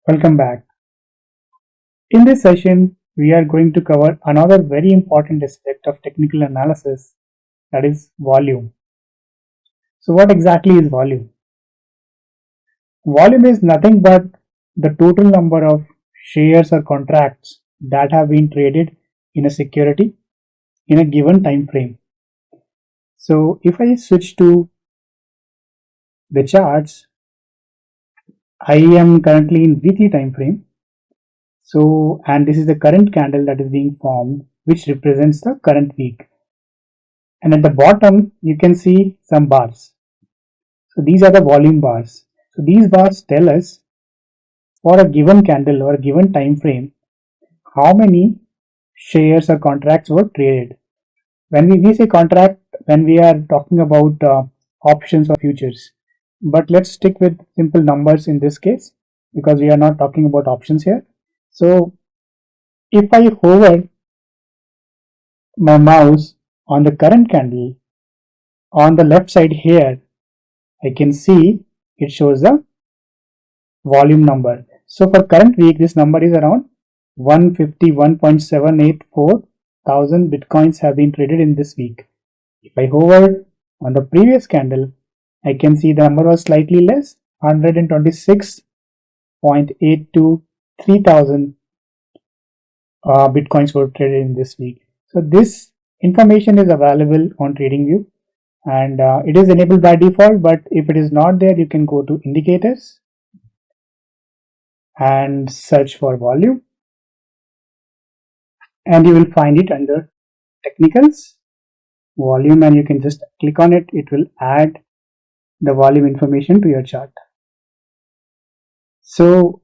Welcome back. In this session, we are going to cover another very important aspect of technical analysis, that is volume. So what exactly is volume? Volume is nothing but the total number of shares or contracts that have been traded in a security in a given time frame. So if I switch to the charts, I am currently in weekly time frame. So, and this is the current candle that is being formed, which represents the current week. And at the bottom, you can see some bars. So these are the volume bars. So these bars tell us for a given candle or a given time frame, how many shares or contracts were traded. When we say contract, when we are talking about options or futures. But let's stick with simple numbers in this case, because we are not talking about options here. So if I hover my mouse on the current candle, on the left side here, I can see it shows the volume number. So for current week, this number is around 151.784 thousand bitcoins have been traded in this week. If I hover on the previous candle, I can see the number was slightly less, 126.823 thousand bitcoins were traded in this week. So this information is available on TradingView, and it is enabled by default, but if it is not there, you can go to indicators and search for volume, and you will find it under technicals, volume, and you can just click on it. It will add the volume information to your chart. So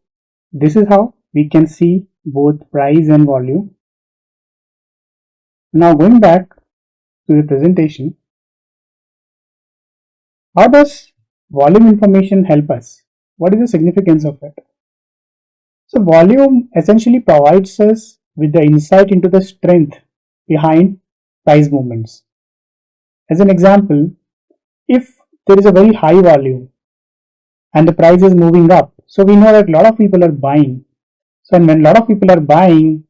this is how we can see both price and volume. Now going back to the presentation, how does volume information help us? What is the significance of it? So volume essentially provides us with the insight into the strength behind price movements. As an example, if there is a very high volume and the price is moving up, so we know that a lot of people are buying. So when a lot of people are buying,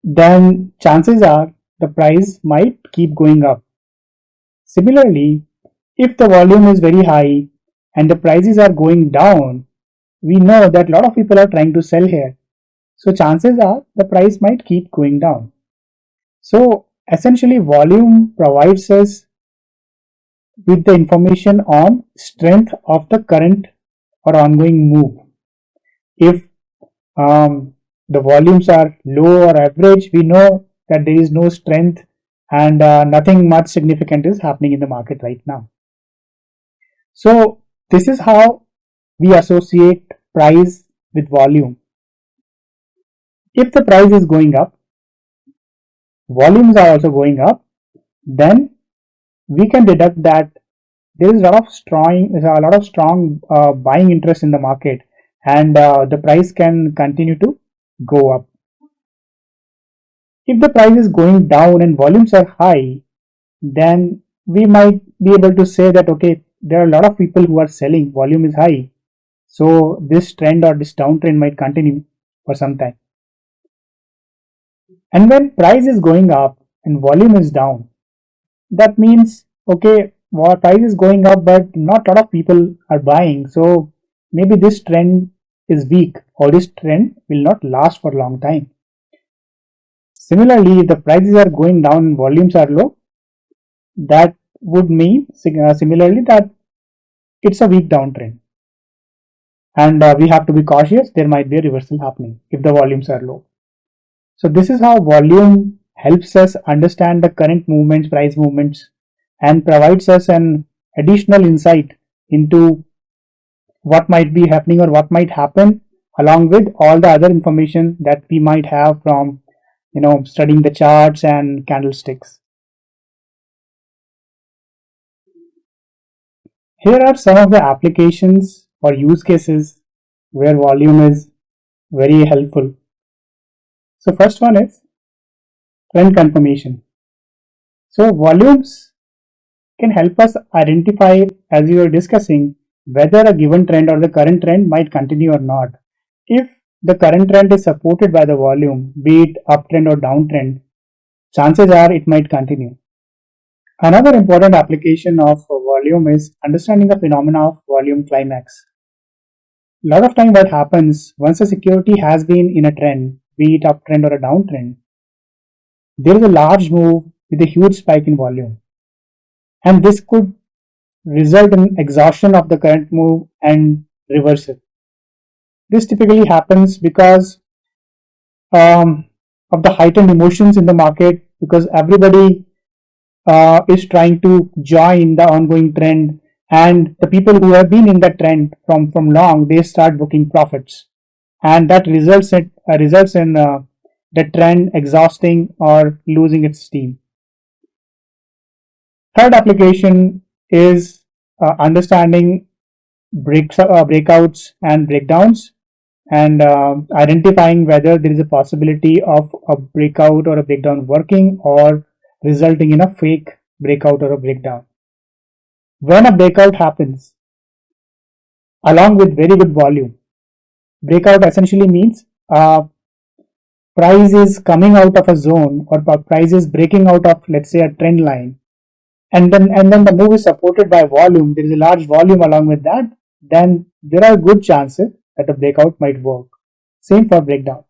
then chances are the price might keep going up. Similarly, if the volume is very high and the prices are going down, we know that a lot of people are trying to sell here. So chances are the price might keep going down. So essentially volume provides us with the information on strength of the current or ongoing move. If the volumes are low or average, we know that there is no strength and nothing much significant is happening in the market right now. So this is how we associate price with volume. If the price is going up, volumes are also going up, then we can deduct that there is a lot of strong buying interest in the market, and the price can continue to go up. If the price is going down and volumes are high, then we might be able to say that okay, there are a lot of people who are selling, volume is high, so this trend or this downtrend might continue for some time. And when price is going up and volume is down, that means okay, price is going up but not a lot of people are buying, so maybe this trend is weak or this trend will not last for a long time. Similarly, if the prices are going down and volumes are low, that would mean similarly that it's a weak downtrend, and we have to be cautious. There might be a reversal happening if the volumes are low. So this is how volume helps us understand the current movements, price movements, and provides us an additional insight into what might be happening or what might happen, along with all the other information that we might have from studying the charts and candlesticks. Here are some of the applications or use cases where volume is very helpful. So first one is trend confirmation. So volumes can help us identify, as we were discussing, whether a given trend or the current trend might continue or not. if the current trend is supported by the volume, be it uptrend or downtrend, chances are it might continue. Another important application of volume is understanding the phenomena of volume climax. A lot of time what happens once a security has been in a trend, be it uptrend or a downtrend, there is a large move with a huge spike in volume. And this could result in exhaustion of the current move and reversal. This typically happens because of the heightened emotions in the market, because everybody is trying to join the ongoing trend, and the people who have been in that trend from long, they start booking profits, and that results in the trend exhausting or losing its steam. Third application is understanding breakouts and breakdowns, and identifying whether there is a possibility of a breakout or a breakdown working or resulting in a fake breakout or a breakdown. When a breakout happens along with very good volume, breakout essentially means price is coming out of a zone, or price is breaking out of, let's say, a trend line, and then the move is supported by volume, there is a large volume along with that, then there are good chances that the breakout might work. Same for breakdown.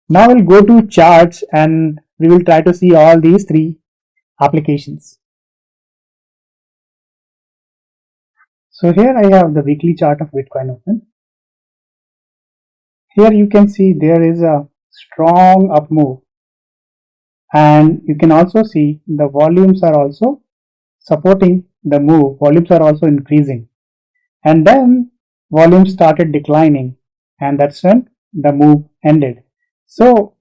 Now we'll go to charts and we will try to see all these three applications. So here I have the weekly chart of Bitcoin open. Here you can see there is a strong up move, and you can also see the volumes are also supporting the move. Volumes are also increasing, and then volume started declining, and that's when the move ended. So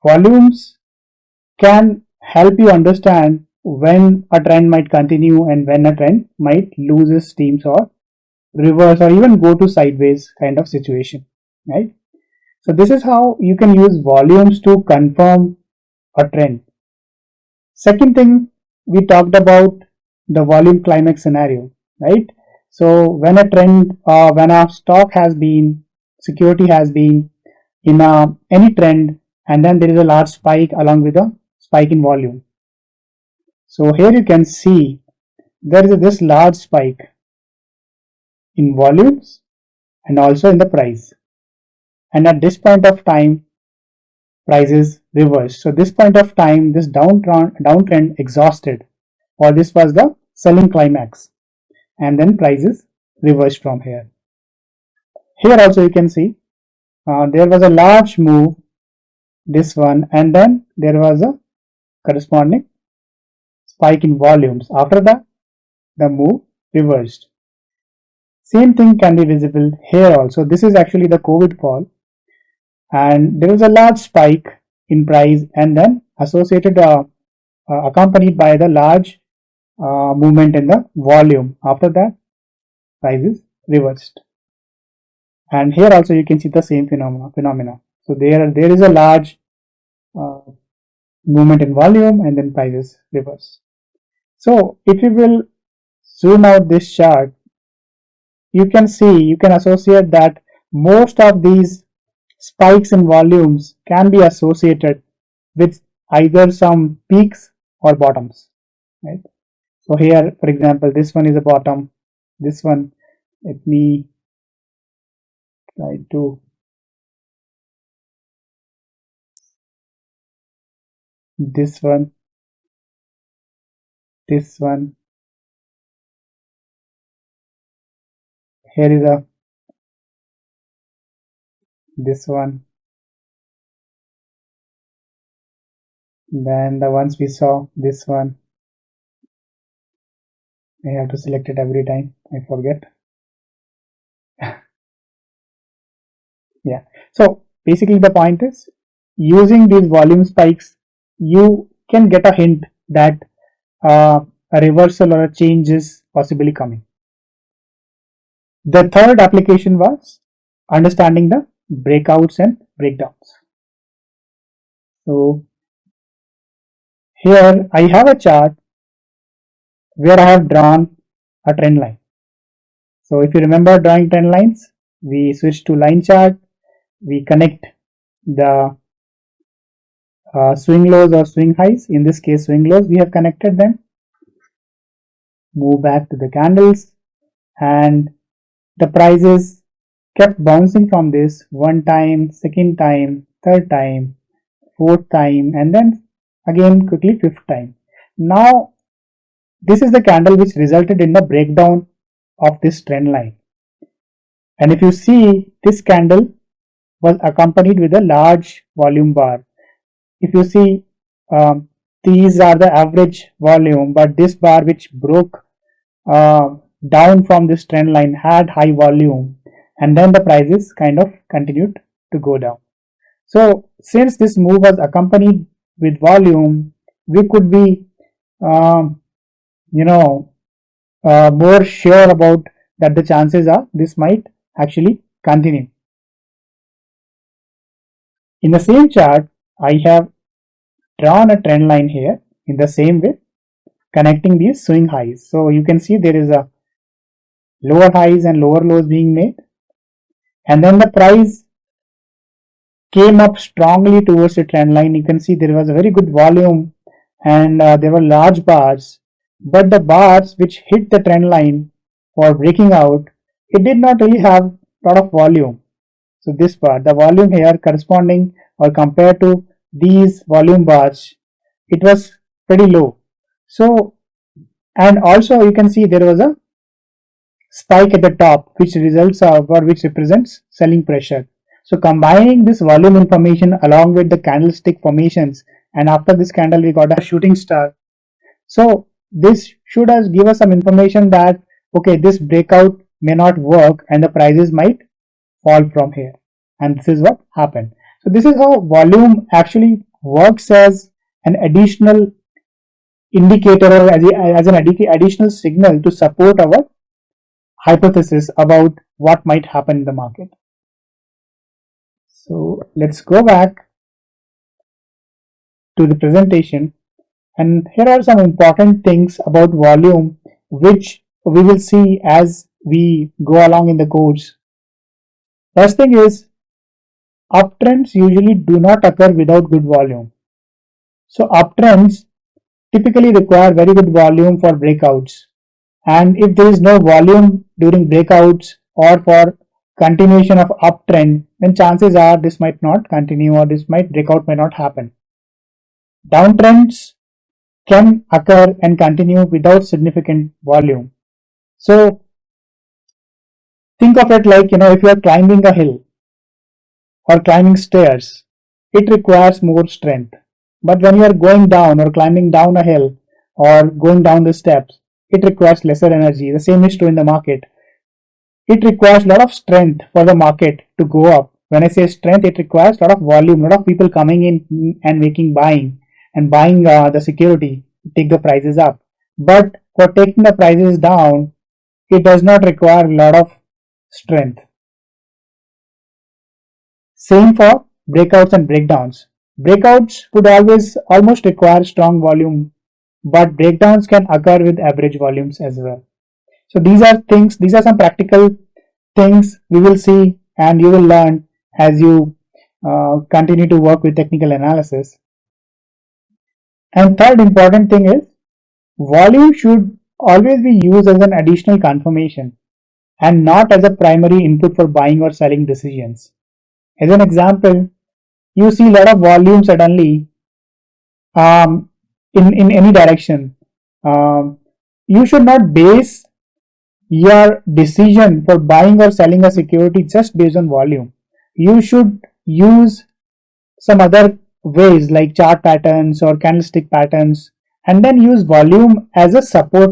volumes can help you understand when a trend might continue and when a trend might lose its steams or reverse or even go to sideways kind of situation, right? So this is how you can use volumes to confirm a trend. Second thing, we talked about the volume climax scenario, right? So when a trend, when a stock has been, security has been in any trend, and then there is a large spike along with a spike in volume. So here you can see there is this large spike in volumes and also in the price. And at this point of time, price is reversed. So this point of time, this downtrend exhausted, or this was the selling climax, and then price is reversed from here. Here also you can see there was a large move, this one, and then there was a corresponding spike in volumes. After that, the move reversed. Same thing can be visible here also. This is actually the COVID call, and there is a large spike in price, and then associated accompanied by the large movement in the volume. After that, price is reversed. And here also you can see the same phenomena. So there is a large movement in volume, and then price is reversed. So if you will zoom out this chart, you can associate that most of these spikes in volumes can be associated with either some peaks or bottoms, right? So here, for example, this one is a bottom. This one, let me try to this one, here is a this one, then the ones we saw, this one, I have to select it every time, I forget. Yeah, so basically the point is, using these volume spikes, you can get a hint that a reversal or a change is possibly coming. The third application was understanding the breakouts and breakdowns. So here I have a chart where I have drawn a trend line. So if you remember drawing trend lines, we switch to line chart, we connect the swing lows or swing highs. In this case, swing lows, we have connected them. Move back to the candles, and the prices kept bouncing from this one time, second time, third time, fourth time, and then again quickly fifth time. Now this is the candle which resulted in the breakdown of this trend line, and if you see, this candle was accompanied with a large volume bar. If you see, these are the average volume, but this bar which broke down from this trend line had high volume, and then the prices kind of continued to go down. So since this move was accompanied with volume, we could be more sure about that the chances are this might actually continue. In the same chart, I have drawn a trend line here in the same way, connecting these swing highs. So you can see there is a lower highs and lower lows being made, and then the price came up strongly towards the trend line. You can see there was a very good volume, and there were large bars, but the bars which hit the trend line for breaking out, it did not really have a lot of volume. So this bar, the volume here corresponding or compared to these volume bars, it was pretty low. So, and also you can see there was a spike at the top which which represents selling pressure. So combining this volume information along with the candlestick formations, and after this candle we got a shooting star. So this should give us some information that okay, this breakout may not work and the prices might fall from here, and this is what happened. So this is how volume actually works as an additional indicator or as an additional signal to support our hypothesis about what might happen in the market. So let's go back to the presentation, and here are some important things about volume which we will see as we go along in the course. First thing is, uptrends usually do not occur without good volume. So uptrends typically require very good volume for breakouts, and if there is no volume during breakouts or for continuation of uptrend, then chances are this might not continue or this breakout might not happen. Downtrends can occur and continue without significant volume. So think of it like, if you are climbing a hill or climbing stairs, it requires more strength. But when you are going down or climbing down a hill or going down the steps, it requires lesser energy. The same is true in the market. It requires a lot of strength for the market to go up. When I say strength, it requires a lot of volume, a lot of people coming in and buying the security to take the prices up. But for taking the prices down, it does not require a lot of strength. Same for breakouts and breakdowns. Breakouts would almost require strong volume, but breakdowns can occur with average volumes as well. So these are some practical things we will see and you will learn as you continue to work with technical analysis. And third important thing is, volume should always be used as an additional confirmation and not as a primary input for buying or selling decisions. As an example, you see a lot of volume suddenly in any direction. You should not base your decision for buying or selling a security just based on volume. You should use some other ways like chart patterns or candlestick patterns, and then use volume as a support